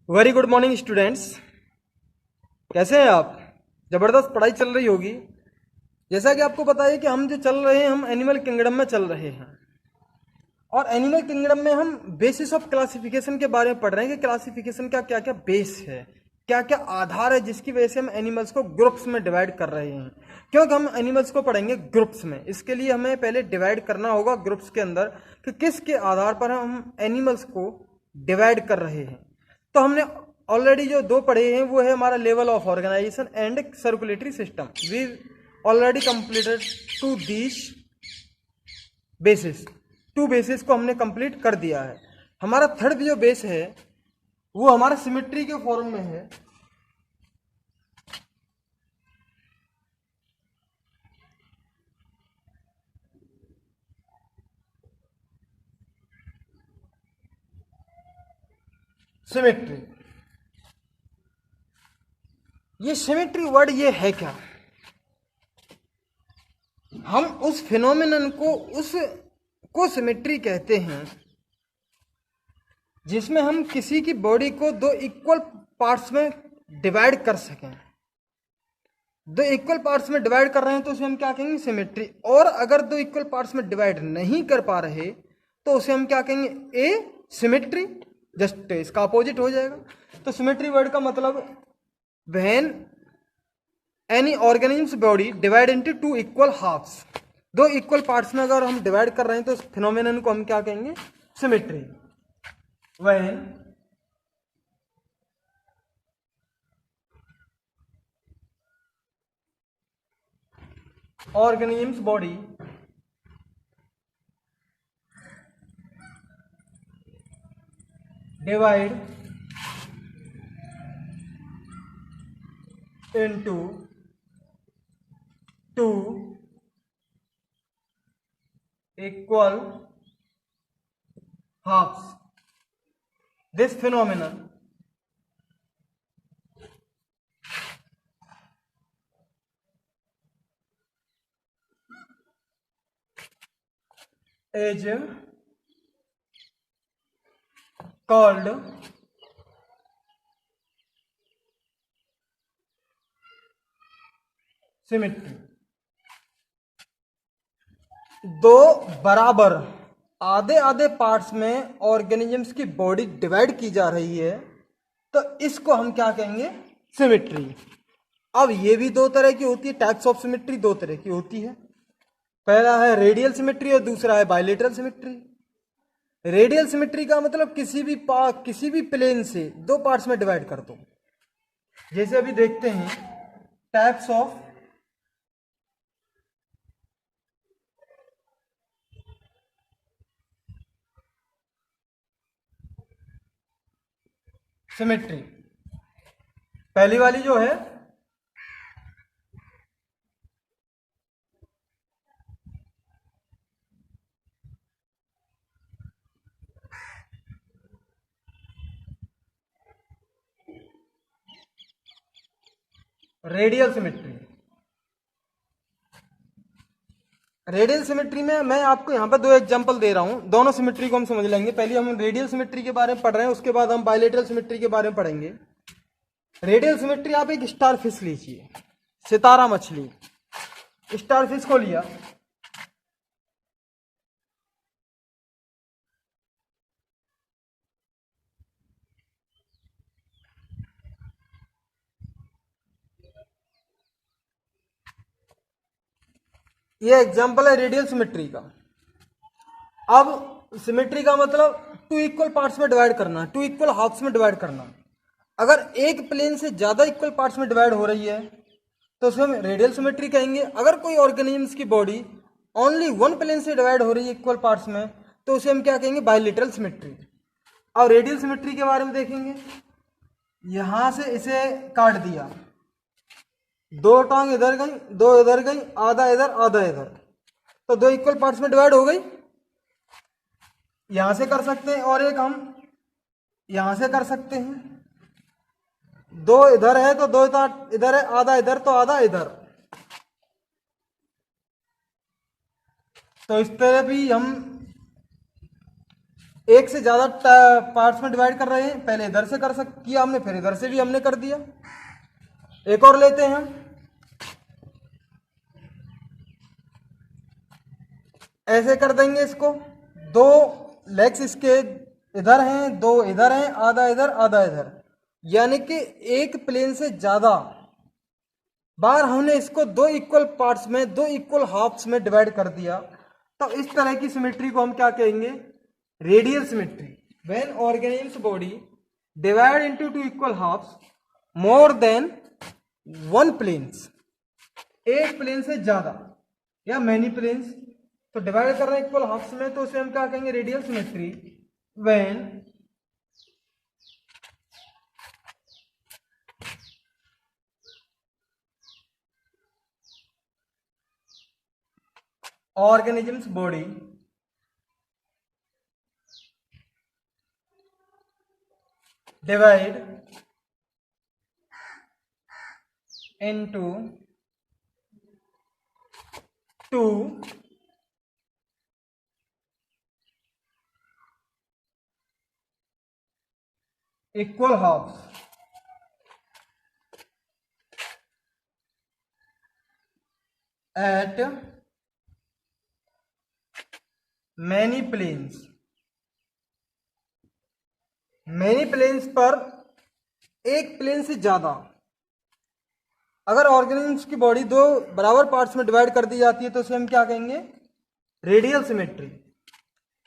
Very good morning students. कैसे हैं आप? ज़बरदस्त पढ़ाई चल रही होगी। जैसा कि आपको पता है कि हम जो चल रहे हैं हम एनिमल किंगडम में चल रहे हैं और एनिमल किंगडम में हम बेसिस ऑफ क्लासिफिकेशन के बारे में पढ़ रहे हैं कि क्लासिफिकेशन का क्या क्या बेस है, क्या क्या आधार है जिसकी वजह से हम एनिमल्स को ग्रुप्स में डिवाइड कर रहे हैं। क्योंकि हम एनिमल्स को पढ़ेंगे ग्रुप्स में, इसके लिए हमें पहले डिवाइड करना होगा ग्रुप्स के अंदर कि किसके आधार पर हम एनिमल्स को डिवाइड कर रहे हैं। तो हमने ऑलरेडी जो दो पढ़े हैं वो है हमारा level of organization and circulatory system. We already completed two these basis. Two basis को हमने कंप्लीट कर दिया है। हमारा थर्ड जो बेस है वो हमारा सिमेट्री के फॉर्म में है। सिमेट्री, ये सिमेट्री वर्ड ये है क्या? हम उस फिनोमिनन को उसको सिमेट्री कहते हैं जिसमें हम किसी की बॉडी को दो इक्वल पार्ट्स में डिवाइड कर सकें। दो इक्वल पार्ट्स में डिवाइड कर रहे हैं तो उसे हम क्या कहेंगे? सिमेट्री। और अगर दो इक्वल पार्ट्स में डिवाइड नहीं कर पा रहे तो उसे हम क्या कहेंगे? Asymmetry. जस्ट इसका अपोजिट हो जाएगा। तो सिमेट्री वर्ड का मतलब when any organism body divide into two equal halves. दो इक्वल पार्ट्स में अगर हम डिवाइड कर रहे हैं तो इस फिनोमेनन को हम क्या कहेंगे? Symmetry. When organism's body divide into two equal halves. This phenomenon is called symmetry. दो बराबर आधे आधे पार्ट्स में ऑर्गेनिजम्स की बॉडी डिवाइड की जा रही है तो इसको हम क्या कहेंगे? सिमेट्री। अब ये भी दो तरह की होती है। टाइप्स ऑफ सिमेट्री दो तरह की होती है। पहला है रेडियल सिमेट्री और दूसरा है बायलेटरल सिमेट्री। रेडियल सिमेट्री का मतलब किसी भी प्लेन से दो पार्ट्स में डिवाइड कर दो। जैसे अभी देखते हैं टाइप्स ऑफ सिमेट्री। पहली वाली जो है रेडियल सिमेट्री। रेडियल सिमेट्री में मैं आपको यहां पर दो एग्जांपल दे रहा हूं, दोनों सिमेट्री को हम समझ लेंगे। पहले हम रेडियल सिमेट्री के बारे में पढ़ रहे हैं, उसके बाद हम बायलेटरल सिमेट्री के बारे में पढ़ेंगे। रेडियल सिमेट्री, आप एक स्टार फिश लीजिए, सितारा मछली। स्टार फिश को लिया, ये एग्जांपल है रेडियल सिमेट्री का। अब सिमेट्री का मतलब टू इक्वल पार्ट्स में डिवाइड करना, टू इक्वल हाफ्स में डिवाइड करना। अगर एक प्लेन से ज्यादा इक्वल पार्ट्स में डिवाइड हो रही है तो उसे हम रेडियल सिमेट्री कहेंगे। अगर कोई ऑर्गेनिजम्स की बॉडी ओनली वन प्लेन से डिवाइड हो रही है इक्वल पार्ट्स में तो उसे हम क्या कहेंगे? Bilateral symmetry. अब रेडियल सिमेट्री के बारे में देखेंगे। यहां से इसे काट दिया, दो टांग इधर गई, दो इधर गई, आधा इधर आधा इधर, तो दो इक्वल पार्ट्स में डिवाइड हो गई। यहां से कर सकते हैं और एक हम यहां से कर सकते हैं। दो इधर है तो दो इधर है, आधा इधर तो आधा इधर। तो इस तरह भी हम एक से ज़्यादा पार्ट्स में डिवाइड कर रहे हैं, पहले इधर से किया हमने, फिर इधर से भी हमने कर दिया। एक और लेते हैं हम, ऐसे कर देंगे इसको। दो लेग्स इसके इधर हैं, दो इधर हैं, आधा इधर आधा इधर, यानी कि एक प्लेन से ज़्यादा बार हमने इसको दो इक्वल पार्ट्स में, दो इक्वल हाफ्स में डिवाइड कर दिया। तो इस तरह की सिमेट्री को हम क्या कहेंगे? Radial symmetry. When organism body divide into two equal halves more than one planes, एक प्लेन से ज्यादा या मैनी प्लेन्स, तो डिवाइड कर रहे हैं इक्वल हाफ्स में, तो उसे हम क्या कहेंगे? Radial symmetry. When organism's body divide into two equal halves at many planes, many planes पर एक प्लेन से ज्यादा अगर ऑर्गेनिज्म की बॉडी दो बराबर पार्ट्स में डिवाइड कर दी जाती है तो उसे हम क्या कहेंगे? Radial symmetry.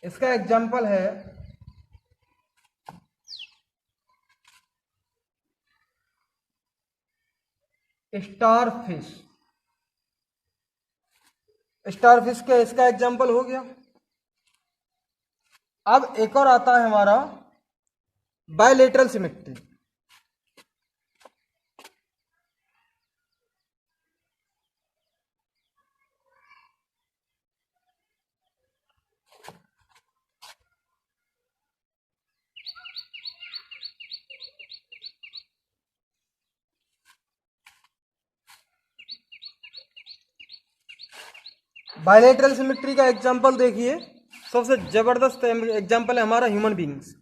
इसका एग्जांपल है स्टार फिश। स्टार फिश का इसका एग्जांपल हो गया। अब एक और आता है हमारा बायलेटरल सिमेट्री। बायलेटरल सिमेट्री का एग्जांपल देखिए, सबसे जबरदस्त एग्जांपल है हमारा ह्यूमन बीइंग्स।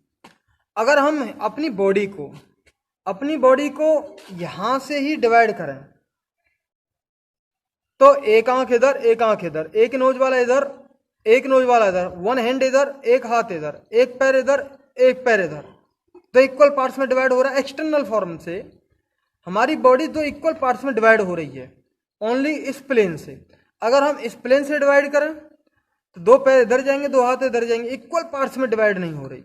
अगर हम अपनी बॉडी को यहां से ही डिवाइड करें तो एक आंख इधर, एक आंख इधर, एक नोज वाला इधर, एक नोज वाला इधर, वन हैंड इधर, एक हाथ इधर, एक पैर इधर, एक पैर इधर, दो इक्वल पार्ट्स में डिवाइड हो रहा है। एक्सटर्नल फॉर्म से हमारी बॉडी दो इक्वल पार्ट्स में डिवाइड हो रही है ओनली इस प्लेन से। अगर हम इस प्लेन से डिवाइड करें तो दो पैर इधर जाएंगे, दो हाथ इधर जाएंगे, इक्वल पार्ट्स में डिवाइड नहीं हो रही।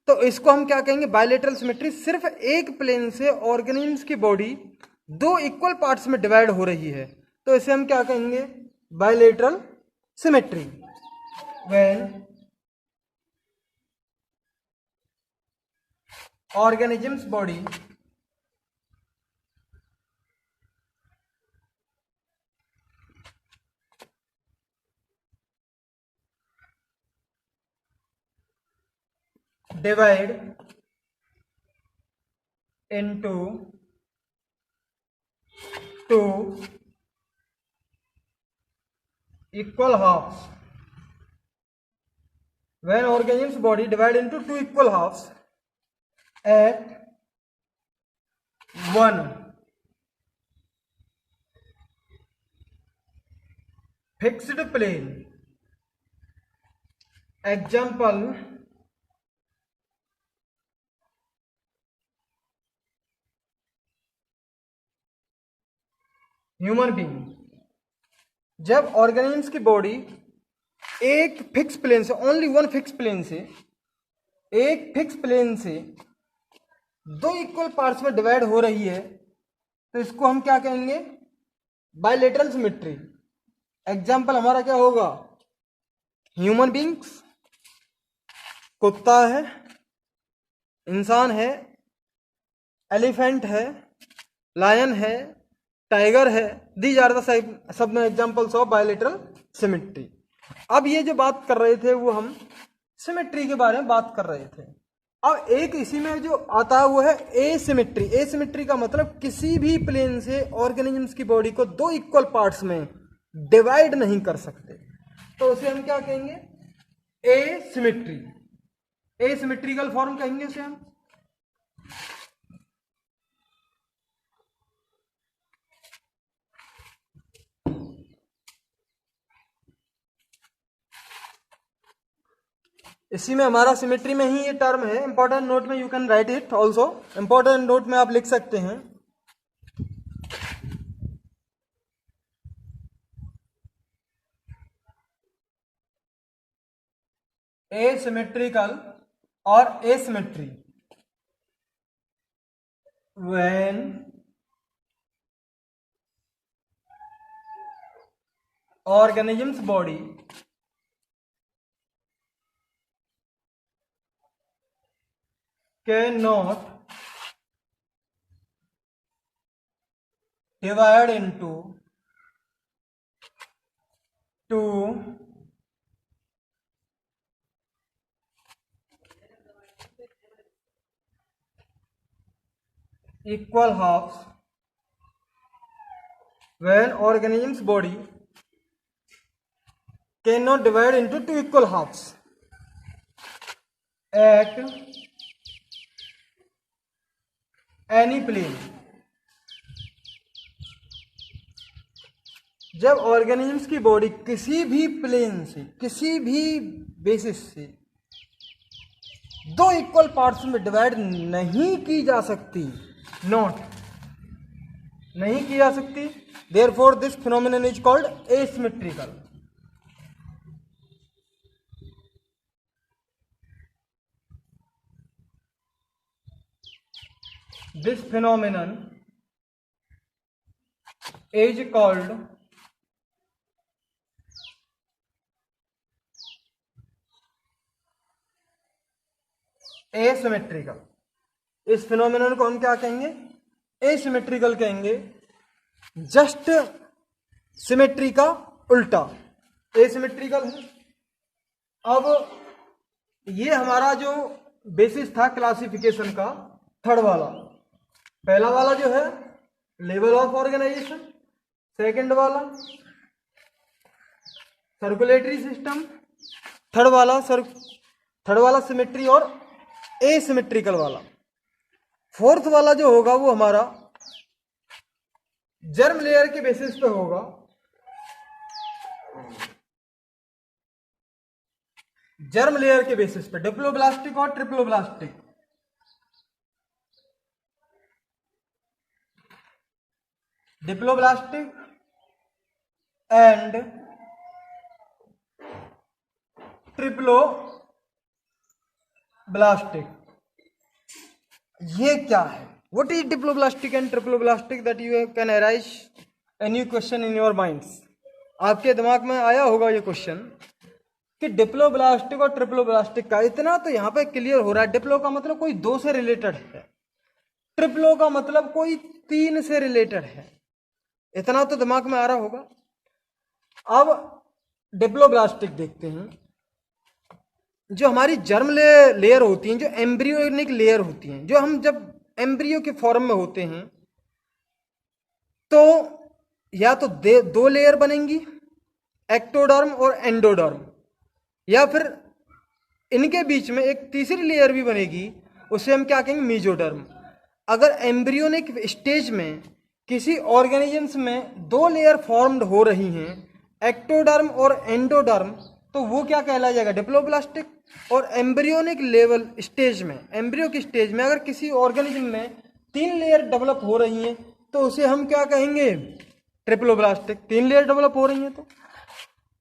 तो इसको हम क्या कहेंगे? Bilateral symmetry. सिर्फ एक प्लेन से ऑर्गेनिज्म की बॉडी दो इक्वल पार्ट्स में डिवाइड हो रही है, तो इसे हम क्या कहेंगे? Bilateral symmetry. When organisms body divide into two equal halves. When organism's body divide into two equal halves at one fixed plane. Example, human being. जब ऑर्गेनिज्म की बॉडी एक फिक्स प्लेन से, ओनली वन फिक्स प्लेन से, एक fix plane से दो equal parts में divide हो रही है तो इसको हम क्या कहेंगे? Bilateral symmetry. एग्जाम्पल हमारा क्या होगा? ह्यूमन बीइंग्स, कुत्ता है, इंसान है, एलिफेंट है, लायन है, टाइगर है। दीज आर द सब एग्जाम्पल्स ऑफ बायलेटरल सिमेट्री। अब ये जो बात कर रहे थे वो हम सिमेट्री के बारे में बात कर रहे थे। अब एक इसी में जो आता है वो है एसिमेट्री। एसिमेट्री का मतलब किसी भी प्लेन से ऑर्गेनिज्म्स की बॉडी को दो इक्वल पार्ट्स में डिवाइड नहीं कर सकते, तो उसे हम क्या कहेंगे? एसिमेट्री। एसिमेट्रिकल फॉर्म कहेंगे उसे हम। इसी में हमारा सिमेट्री में ही ये टर्म है। इंपॉर्टेंट नोट में you can write it also, important note में आप लिख सकते हैं। एसिमेट्रिकल और asymmetry when organism's body cannot divide into two equal halves, when organism's body cannot divide into two equal halves at any plane। जब organisms की body किसी भी प्लेन से, किसी भी बेसिस से दो इक्वल पार्ट्स में डिवाइड नहीं की जा सकती, नॉट नहीं की जा सकती, therefore this phenomenon is called asymmetrical. This phenomenon is called asymmetrical. इस फिनोमेनन को हम क्या कहेंगे? एसिमेट्रिकल कहेंगे। जस्ट सिमेट्री का उल्टा एसिमेट्रिकल है। अब ये हमारा जो बेसिस था क्लासिफिकेशन का, थर्ड वाला, पहला वाला जो है लेवल ऑफ ऑर्गेनाइजेशन, सेकंड वाला सर्कुलेटरी सिस्टम, थर्ड वाला सिमेट्री और एसिमेट्रिकल वाला। फोर्थ वाला जो होगा वो हमारा जर्म लेयर के बेसिस पे होगा। जर्म लेयर के बेसिस पे डिप्लोब्लास्टिक और ट्रिप्लोब्लास्टिक। Diploblastic and triploblastic. ये क्या है? What is diploblastic and triploblastic that you can arise any question in your minds? आपके दिमाग में आया होगा ये क्वेश्चन कि डिप्लोब्लास्टिक और ट्रिप्लोब्लास्टिक का इतना तो यहाँ पे क्लियर हो रहा है। डिप्लो का मतलब कोई दो से रिलेटेड है, ट्रिप्लो का मतलब कोई तीन से रिलेटेड है, इतना तो दिमाग में आ रहा होगा। अब डिप्लोब्लास्टिक देखते हैं। जो हमारी जर्म लेयर होती हैं, जो एम्ब्रियोनिक लेयर होती हैं, जो हम जब एम्ब्रियो के फॉर्म में होते हैं तो या तो दो लेयर बनेंगी, एक्टोडर्म और एंडोडर्म, या फिर इनके बीच में एक तीसरी लेयर भी बनेगी, उसे हम क्या कहेंगे? मीजोडर्म। अगर एम्ब्रियोनिक स्टेज में किसी ऑर्गेनिजम्स में दो लेयर फॉर्म्ड हो रही हैं, एक्टोडर्म और एंडोडर्म, तो वो क्या कहलाया जाएगा? डिप्लोब्लास्टिक। और एम्ब्रियोनिक लेवल स्टेज में, एम्ब्रियो की स्टेज में अगर किसी ऑर्गेनिज्म में तीन लेयर डेवलप हो रही हैं तो उसे हम क्या कहेंगे? ट्रिप्लोब्लास्टिक। तीन लेयर डेवलप हो रही हैं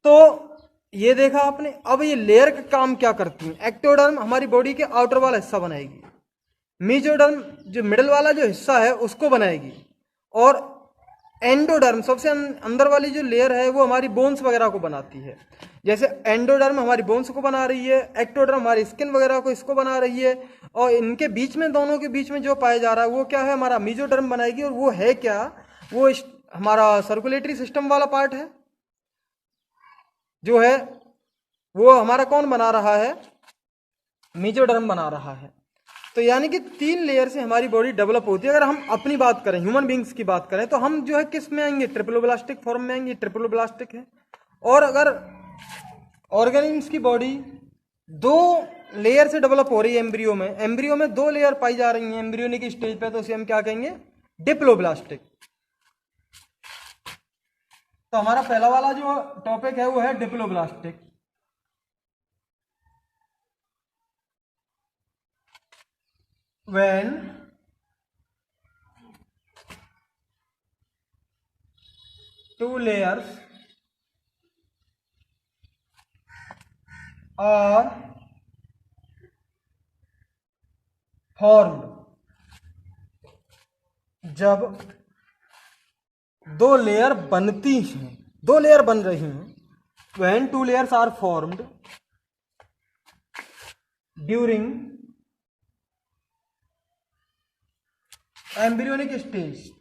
तो ये देखा आपने। अब ये लेयर का काम क्या करती है? एक्टोडर्म हमारी बॉडी के आउटर वाला हिस्सा बनाएगी, मीजोडर्म जो मिडल वाला जो हिस्सा है उसको बनाएगी, और एंडोडर्म सबसे अंदर वाली जो लेयर है वो हमारी बोन्स वगैरह को बनाती है। जैसे एंडोडर्म हमारी बोन्स को बना रही है, एक्टोडर्म हमारी स्किन वगैरह को इसको बना रही है, और इनके बीच में, दोनों के बीच में जो पाया जा रहा है वो क्या है? हमारा मीजोडर्म बनाएगी। और वो है क्या? वो हमारा सर्कुलेटरी सिस्टम वाला पार्ट है जो है, वो हमारा कौन बना रहा है? मीजोडर्म बना रहा है। तो यानी कि तीन लेयर से हमारी बॉडी डेवलप होती है। अगर हम अपनी बात करें, ह्यूमन बींग्स की बात करें, तो हम जो है किस में आएंगे? ट्रिप्लोब्लास्टिक फॉर्म में आएंगे, ट्रिप्लोब्लास्टिक है। और अगर ऑर्गेनिज्म्स की बॉडी दो लेयर से डेवलप हो रही है एम्ब्रियो में दो लेयर पाई जा रही हैं एम्ब्रियोनिक स्टेज पे, तो उसे हम क्या कहेंगे? डिप्लोब्लास्टिक। तो हमारा पहला वाला जो टॉपिक है वो है diploblastic. When two layers are formed, जब दो लेयर बनती हैं, दो लेयर बन रही हैं, when two layers are formed during embryonic stage,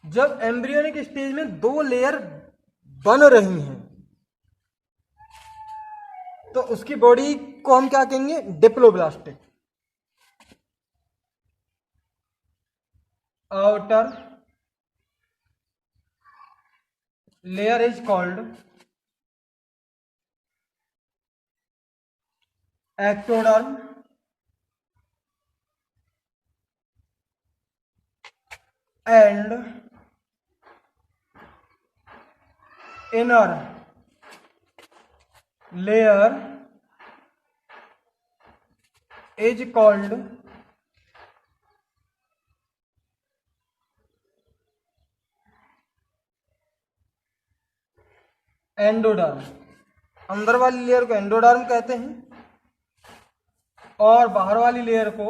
जब एम्ब्रियोनिक स्टेज में दो लेयर बन रही हैं तो उसकी बॉडी को हम क्या कहेंगे? Diploblastic. Outer layer is called ectoderm and inner layer is called endoderm. अंदर वाली लेयर को एंडोडर्म कहते हैं और बाहर वाली लेयर को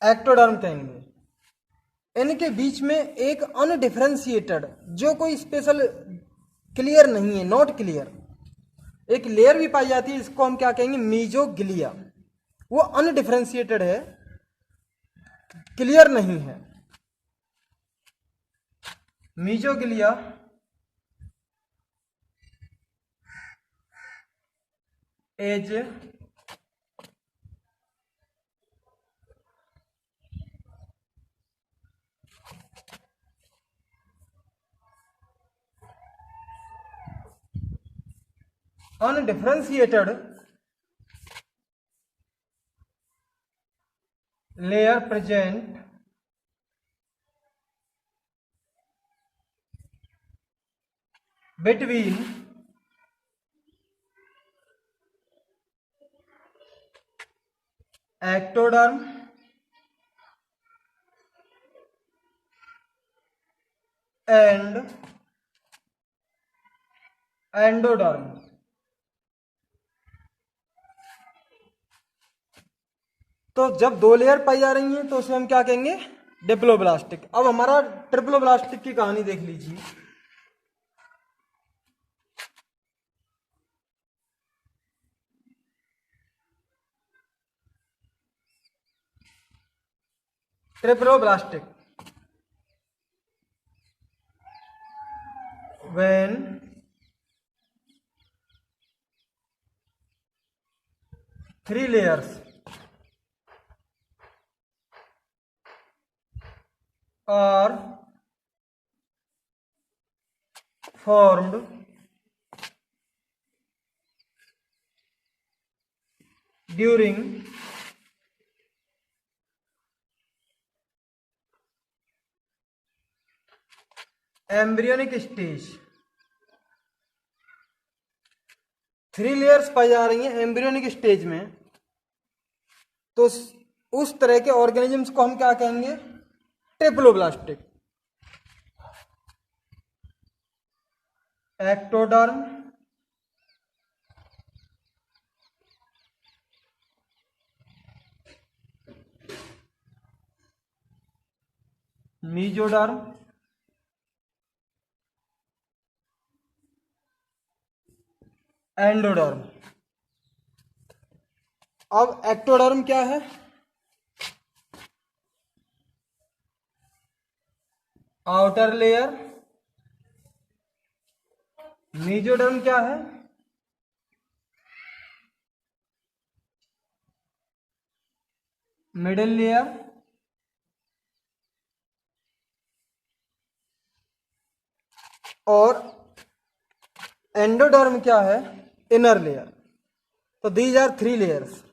एक्टोडर्म कहेंगे। इनके बीच में एक अनडिफरेंशिएटेड, जो कोई स्पेशल क्लियर नहीं है, नॉट क्लियर, एक लेयर भी पाई जाती है, इसको हम क्या कहेंगे? मीजोग्लिया। वो अनडिफरेंशिएटेड है, क्लियर नहीं है। Mesoglea is undifferentiated layer present between ectoderm and endoderm. तो जब दो लेयर पाई जा रही हैं तो उसे हम क्या कहेंगे? डिप्लोब्लास्टिक। अब हमारा ट्रिप्लोब्लास्टिक की कहानी देख लीजिए। Triploblastic, when three layers are formed during embryonic stage. Three layers पाई जा रही हैं एम्ब्रियोनिक स्टेज में, तो उस तरह के ऑर्गेनिजम्स को हम क्या कहेंगे? ट्रिप्लोब्लास्टिक। Ectoderm, mesoderm, endoderm. अब एक्टोडर्म क्या है? Outer layer. मीजोडर्म क्या है? Middle layer. और एंडोडर्म क्या है, इनर लेयर। तो दीज आर 3 लेयर्स,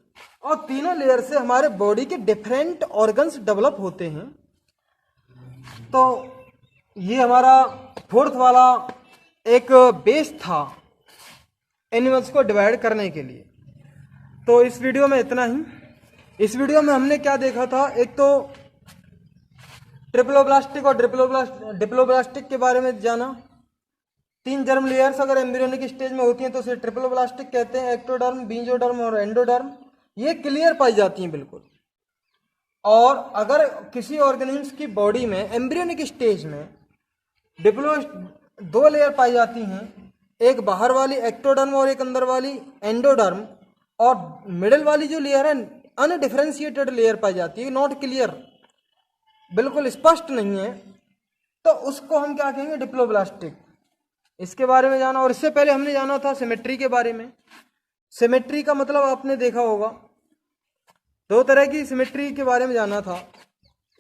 और तीनों लेयर से हमारे बॉडी के डिफरेंट ऑर्गन्स डेवलप होते हैं। तो ये हमारा 4th वाला एक बेस था एनिमल्स को डिवाइड करने के लिए। तो इस वीडियो में इतना ही। इस वीडियो में हमने क्या देखा था, एक तो ट्रिप्लोब्लास्टिक और डिप्लोब्लास्टिक के बारे में जाना। 3 जर्म लेयर्स अगर एम्ब्रियोनिक स्टेज में होती हैं तो उसे ट्रिप्लोब्लास्टिक कहते हैं। एक्टोडर्म, बीजोडर्म और एंडोडर्म ये क्लियर पाई जाती हैं बिल्कुल। और अगर किसी ऑर्गेनिज्म की बॉडी में एम्ब्रियोनिक स्टेज में 2 लेयर पाई जाती हैं, एक बाहर वाली एक्टोडर्म और एक अंदर वाली एंडोडर्म, और मिडिल वाली जो लेयर है अनडिफरेंशिएटेड लेयर पाई जाती है, नॉट क्लियर, बिल्कुल स्पष्ट नहीं है, तो उसको हम क्या कहेंगे, डिप्लोब्लास्टिक। इसके बारे में जाना। और इससे पहले हमने जाना था सिमेट्री के बारे में। सिमेट्री का मतलब आपने देखा होगा, 2 तरह की सिमेट्री के बारे में जाना था,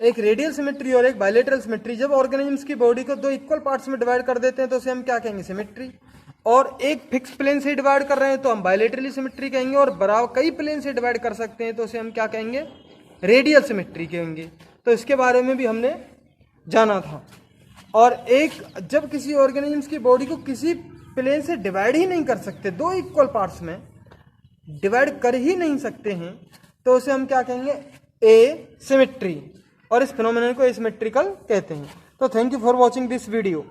एक रेडियल सिमेट्री और एक बायलेटरल सिमेट्री। जब ऑर्गेनिजम्स की बॉडी को 2 इक्वल पार्ट्स में डिवाइड कर देते हैं तो उसे हम क्या कहेंगे, सिमेट्री। और एक फिक्स प्लेन से डिवाइड कर रहे हैं तो हम बायलेटरली सिमेट्री कहेंगे, और बराबर कई प्लेन से डिवाइड कर सकते हैं तो उसे हम क्या कहेंगे, रेडियल सिमेट्री कहेंगे। तो इसके बारे में भी हमने जाना था। और एक जब किसी ऑर्गेनिजम्स की बॉडी को किसी प्लेन से डिवाइड ही नहीं कर सकते, 2 इक्वल पार्ट्स में डिवाइड कर ही नहीं सकते हैं, तो उसे हम क्या कहेंगे, एसिमेट्री। और इस फिनोमेनन को एसिमेट्रिकल कहते हैं। तो thank you for watching this video.